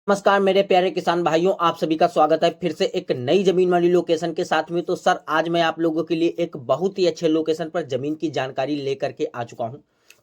नमस्कार मेरे प्यारे किसान भाइयों, आप सभी का स्वागत है फिर से एक नई जमीन वाली लोकेशन के साथ में। तो सर आज मैं आप लोगों के लिए एक बहुत ही अच्छे लोकेशन पर जमीन की जानकारी लेकर के आ चुका हूं।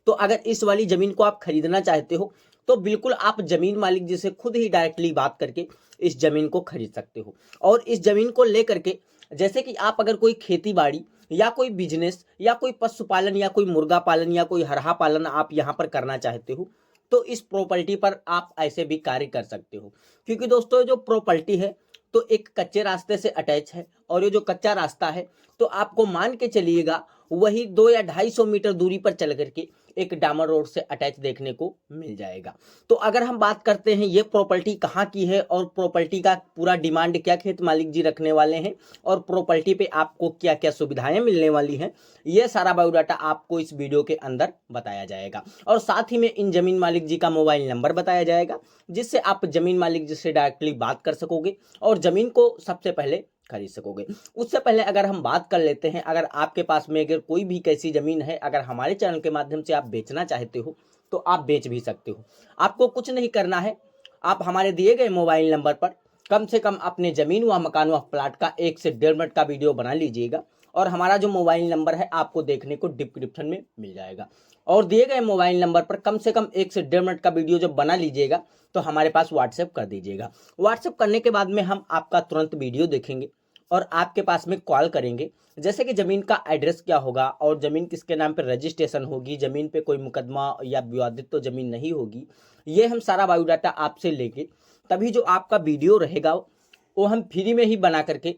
तो अगर इस वाली जमीन को आप खरीदना चाहते हो तो बिल्कुल आप जमीन मालिक जी से खुद ही डायरेक्टली बात करके इस जमीन को खरीद सकते हो। और इस जमीन को लेकर के जैसे कि आप अगर कोई खेती बाड़ी या कोई बिजनेस या कोई पशुपालन या कोई मुर्गा पालन या कोई हरहा पालन आप यहाँ पर करना चाहते हो तो इस प्रॉपर्टी पर आप ऐसे भी कार्य कर सकते हो। क्योंकि दोस्तों जो प्रॉपर्टी है तो एक कच्चे रास्ते से अटैच है, और ये जो कच्चा रास्ता है तो आपको मान के चलिएगा वही 2 या 250 मीटर दूरी पर चल करके एक डामर रोड से अटैच देखने को मिल जाएगा। तो अगर हम बात करते हैं ये प्रॉपर्टी कहाँ की है और प्रॉपर्टी का पूरा डिमांड क्या खेत मालिक जी रखने वाले हैं और प्रॉपर्टी पे आपको क्या क्या सुविधाएं मिलने वाली हैं, ये सारा बायोडाटा आपको इस वीडियो के अंदर बताया जाएगा। और साथ ही में इन जमीन मालिक जी का मोबाइल नंबर बताया जाएगा जिससे आप जमीन मालिक जी से डायरेक्टली बात कर सकोगे और जमीन को सबसे पहले खरीद सकोगे। उससे पहले अगर हम बात कर लेते हैं, अगर आपके पास में अगर कोई भी कैसी जमीन है, अगर हमारे चैनल के माध्यम से आप बेचना चाहते हो तो आप बेच भी सकते हो। आपको कुछ नहीं करना है, आप हमारे दिए गए मोबाइल नंबर पर कम से कम अपने जमीन व मकान व प्लाट का 1 से 1.5 मिनट का वीडियो बना लीजिएगा। और हमारा जो मोबाइल नंबर है आपको देखने को डिस्क्रिप्शन में मिल जाएगा। और दिए गए मोबाइल नंबर पर कम से कम 1 से 1.5 मिनट का वीडियो जब बना लीजिएगा तो हमारे पास व्हाट्सएप कर दीजिएगा। व्हाट्सएप करने के बाद में हम आपका तुरंत वीडियो देखेंगे और आपके पास में कॉल करेंगे। जैसे कि ज़मीन का एड्रेस क्या होगा और ज़मीन किसके नाम पर रजिस्ट्रेशन होगी, ज़मीन पे कोई मुकदमा या विवादित तो ज़मीन नहीं होगी, ये हम सारा बायोडाटा आपसे लेके तभी जो आपका वीडियो रहेगा वो हम फ्री में ही बना करके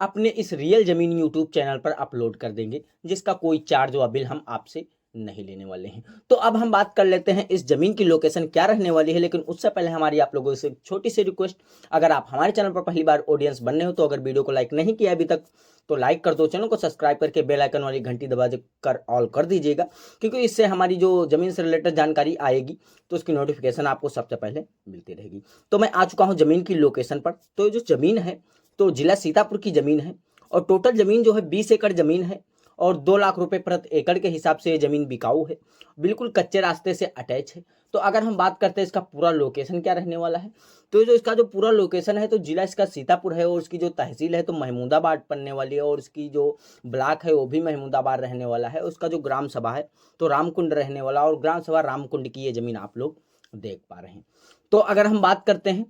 अपने इस रियल ज़मीन यूट्यूब चैनल पर अपलोड कर देंगे, जिसका कोई चार्ज व बिल हम आपसे नहीं लेने वाले हैं। तो अब हम बात कर लेते हैं इस जमीन की लोकेशन क्या रहने वाली है, लेकिन उससे पहले हमारी आप लोगों से एक छोटी सी रिक्वेस्ट, अगर आप हमारे चैनल पर पहली बार ऑडियंस बनने हो तो अगर वीडियो को लाइक नहीं किया अभी तक तो लाइक कर दो, चैनल को सब्सक्राइब करके बेल आइकन वाली घंटी दबा कर ऑल कर दीजिएगा, क्योंकि इससे हमारी जो जमीन से रिलेटेड जानकारी आएगी तो उसकी नोटिफिकेशन आपको सबसे पहले मिलती रहेगी। तो मैं आ चुका हूँ जमीन की लोकेशन पर। तो ये जो जमीन है तो जिला सीतापुर की जमीन है और टोटल जमीन जो है 20 एकड़ जमीन है और 2 लाख रुपए प्रति एकड़ के हिसाब से ये जमीन बिकाऊ है, बिल्कुल कच्चे रास्ते से अटैच है। तो अगर हम बात करते हैं इसका पूरा लोकेशन क्या रहने वाला है, तो जो इसका जो पूरा लोकेशन है तो जिला इसका सीतापुर है और इसकी जो तहसील है तो महमूदाबाद पड़ने वाली है और इसकी जो ब्लॉक है वो भी महमूदाबाद रहने वाला है। उसका जो ग्राम सभा है तो रामकुंड रहने वाला और ग्राम सभा रामकुंड की ये जमीन आप लोग देख पा रहे हैं। तो अगर हम बात करते हैं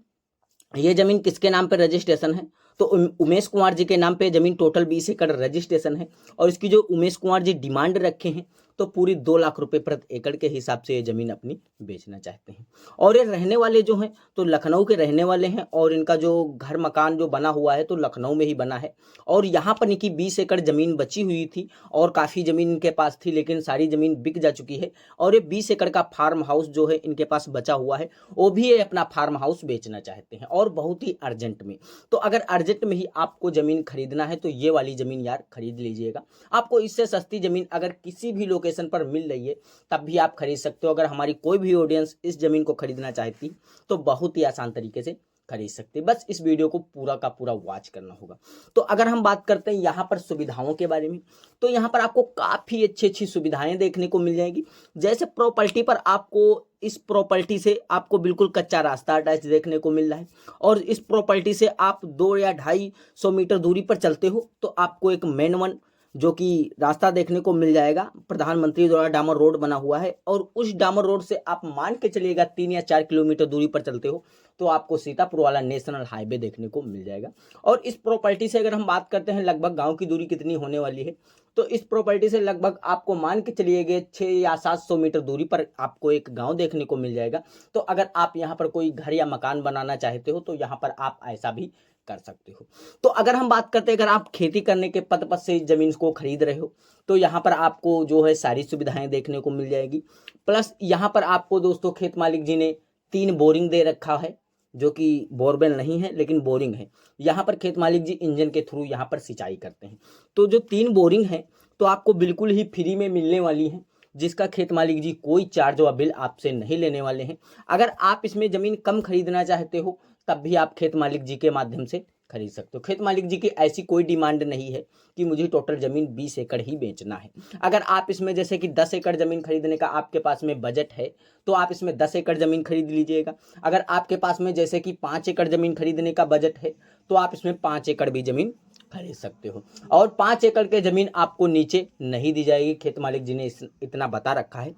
ये जमीन किसके नाम पे रजिस्ट्रेशन है, तो उमेश कुमार जी के नाम पे जमीन टोटल 20 एकड़ रजिस्ट्रेशन है और इसकी जो उमेश कुमार जी डिमांड रखे हैं तो पूरी 2 लाख रुपए प्रति एकड़ के हिसाब से ये जमीन अपनी बेचना चाहते हैं। और ये रहने वाले जो हैं तो लखनऊ के रहने वाले हैं और इनका जो घर मकान जो बना हुआ है तो लखनऊ में ही बना है। और यहाँ पर इनकी 20 एकड़ जमीन बची हुई थी और काफ़ी जमीन इनके पास थी, लेकिन सारी जमीन बिक जा चुकी है और ये 20 एकड़ का फार्म हाउस जो है इनके पास बचा हुआ है, वो भी ये अपना फार्म हाउस बेचना चाहते हैं और बहुत ही अर्जेंट में। तो अगर अर्जेंट में ही आपको ज़मीन खरीदना है तो ये वाली ज़मीन यार खरीद लीजिएगा। आपको इससे सस्ती ज़मीन अगर किसी भी लोकेशन पर मिल रही है तब भी आप खरीद सकते हो। अगर हमारी कोई भी ऑडियंस इस ज़मीन को खरीदना चाहती तो बहुत ही आसान तरीके से खरीद सकते, बस इस वीडियो को पूरा का पूरा वॉच करना होगा। तो अगर हम बात करते हैं यहाँ पर सुविधाओं के बारे में, तो यहाँ पर आपको काफ़ी अच्छी अच्छी सुविधाएं देखने को मिल जाएगी। जैसे प्रॉपर्टी पर आपको इस प्रॉपर्टी से आपको बिल्कुल कच्चा रास्ता अटैच देखने को मिल रहा है और इस प्रॉपर्टी से आप 2 या 250 मीटर दूरी पर चलते हो तो आपको एक मेन वन जो कि रास्ता देखने को मिल जाएगा। प्रधानमंत्री द्वारा डामर रोड बना हुआ है और उस डामर रोड से आप मान के चलिएगा 3 या 4 किलोमीटर दूरी पर चलते हो तो आपको सीतापुर वाला नेशनल हाईवे देखने को मिल जाएगा। और इस प्रॉपर्टी से अगर हम बात करते हैं लगभग गांव की दूरी कितनी होने वाली है, तो इस प्रॉपर्टी से लगभग आपको मान के चलिएगा 6 या 700 मीटर दूरी पर आपको एक गांव देखने को मिल जाएगा। तो अगर आप यहाँ पर कोई घर या मकान बनाना चाहते हो तो यहाँ पर आप ऐसा भी कर सकते हो। तो अगर हम बात करते हैं अगर आप खेती करने के पर्पज से जमीन को खरीद रहे हो तो यहाँ पर आपको जो है सारी सुविधाएं देखने को मिल जाएगी। प्लस यहाँ पर आपको दोस्तों खेत मालिक जी ने 3 बोरिंग दे रखा है, जो कि बोरवेल नहीं है लेकिन बोरिंग है। यहाँ पर खेत मालिक जी इंजन के थ्रू यहाँ पर सिंचाई करते हैं। तो जो 3 बोरिंग है तो आपको बिल्कुल ही फ्री में मिलने वाली है, जिसका खेत मालिक जी कोई चार्ज व बिल आपसे नहीं लेने वाले हैं। अगर आप इसमें ज़मीन कम खरीदना चाहते हो तब भी आप खेत मालिक जी के माध्यम से खरीद सकते हो। खेत मालिक जी की ऐसी कोई डिमांड नहीं है कि मुझे टोटल ज़मीन 20 एकड़ ही बेचना है। अगर आप इसमें जैसे कि 10 एकड़ ज़मीन खरीदने का आपके पास में बजट है, तो आप इसमें 10 एकड़ ज़मीन खरीद लीजिएगा। अगर आपके पास में जैसे कि 5 एकड़ ज़मीन खरीदने का बजट है, तो आप इसमें 5 एकड़ भी ज़मीन खरीद सकते हो। और 5 एकड़ के ज़मीन आपको नीचे नहीं दी जाएगी, खेत मालिक जी ने इतना बता रखा है।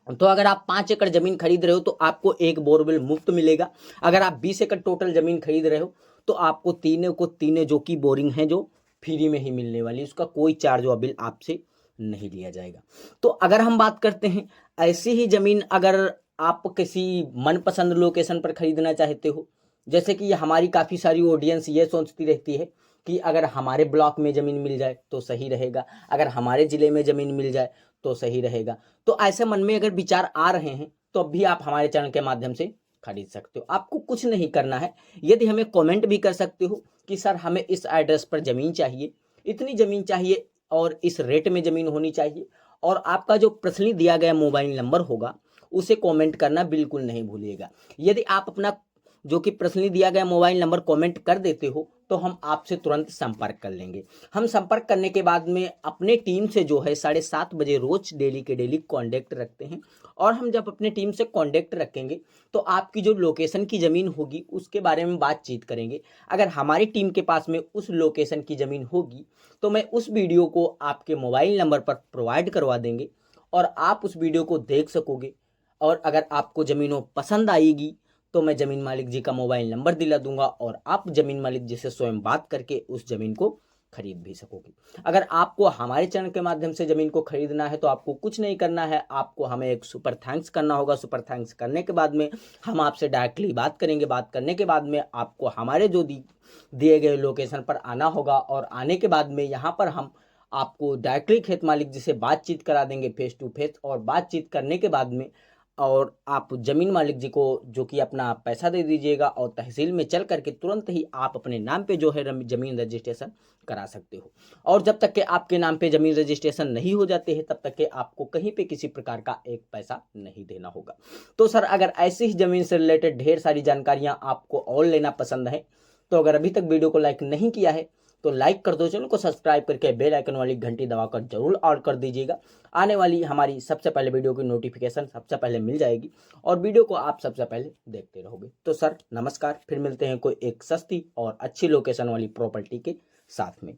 तो अगर आप 5 एकड़ ज़मीन खरीद रहे हो तो आपको एक बोरवेल मुफ्त मिलेगा। अगर आप 20 एकड़ टोटल ज़मीन खरीद रहे हो तो आपको तीनों को तीनों जो कि बोरिंग है जो फ्री में ही मिलने वाली है, उसका कोई चार्ज व बिल आपसे नहीं लिया जाएगा। तो अगर हम बात करते हैं ऐसी ही ज़मीन, अगर आप किसी मनपसंद लोकेशन पर खरीदना चाहते हो, जैसे कि हमारी काफ़ी सारी ऑडियंस ये सोचती रहती है कि अगर हमारे ब्लॉक में ज़मीन मिल जाए तो सही रहेगा, अगर हमारे ज़िले में ज़मीन मिल जाए तो सही रहेगा। तो ऐसे मन में अगर विचार आ रहे हैं तो अब भी आप हमारे चैनल के माध्यम से खरीद सकते हो। आपको कुछ नहीं करना है, यदि हमें कमेंट भी कर सकते हो कि सर हमें इस एड्रेस पर ज़मीन चाहिए, इतनी ज़मीन चाहिए और इस रेट में ज़मीन होनी चाहिए, और आपका जो पर्सनली दिया गया मोबाइल नंबर होगा उसे कमेंट करना बिल्कुल नहीं भूलिएगा। यदि आप अपना जो कि पर्सनली दिया गया मोबाइल नंबर कमेंट कर देते हो तो हम आपसे तुरंत संपर्क कर लेंगे। हम संपर्क करने के बाद में अपने टीम से जो है 7:30 बजे रोज डेली के डेली कांटेक्ट रखते हैं, और हम जब अपने टीम से कांटेक्ट रखेंगे तो आपकी जो लोकेशन की ज़मीन होगी उसके बारे में बातचीत करेंगे। अगर हमारी टीम के पास में उस लोकेशन की ज़मीन होगी तो मैं उस वीडियो को आपके मोबाइल नंबर पर प्रोवाइड करवा देंगे और आप उस वीडियो को देख सकोगे। और अगर आपको ज़मीनों पसंद आएगी तो मैं ज़मीन मालिक जी का मोबाइल नंबर दिला दूंगा और आप ज़मीन मालिक जी से स्वयं बात करके उस ज़मीन को खरीद भी सकोगे। अगर आपको हमारे चैनल के माध्यम से ज़मीन को खरीदना है तो आपको कुछ नहीं करना है, आपको हमें एक सुपर थैंक्स करना होगा। सुपर थैंक्स करने के बाद में हम आपसे डायरेक्टली बात करेंगे। बात करने के बाद में आपको हमारे जो दिए गए लोकेशन पर आना होगा, और आने के बाद में यहाँ पर हम आपको डायरेक्टली खेत मालिक जी से बातचीत करा देंगे फेस टू फेस। और बातचीत करने के बाद में और आप ज़मीन मालिक जी को जो कि अपना पैसा दे दीजिएगा, और तहसील में चल करके तुरंत ही आप अपने नाम पे जो है ज़मीन रजिस्ट्रेशन करा सकते हो। और जब तक के आपके नाम पे ज़मीन रजिस्ट्रेशन नहीं हो जाते हैं तब तक के आपको कहीं पे किसी प्रकार का एक पैसा नहीं देना होगा। तो सर अगर ऐसी ही ज़मीन से रिलेटेड ढेर सारी जानकारियाँ आपको और लेना पसंद है तो अगर अभी तक वीडियो को लाइक नहीं किया है तो लाइक कर दो, चैनल को सब्सक्राइब करके बेल आइकन वाली घंटी दबाकर जरूर ऑल कर दीजिएगा। आने वाली हमारी सबसे पहले वीडियो की नोटिफिकेशन सबसे पहले मिल जाएगी और वीडियो को आप सबसे पहले देखते रहोगे। तो सर नमस्कार, फिर मिलते हैं कोई एक सस्ती और अच्छी लोकेशन वाली प्रॉपर्टी के साथ में।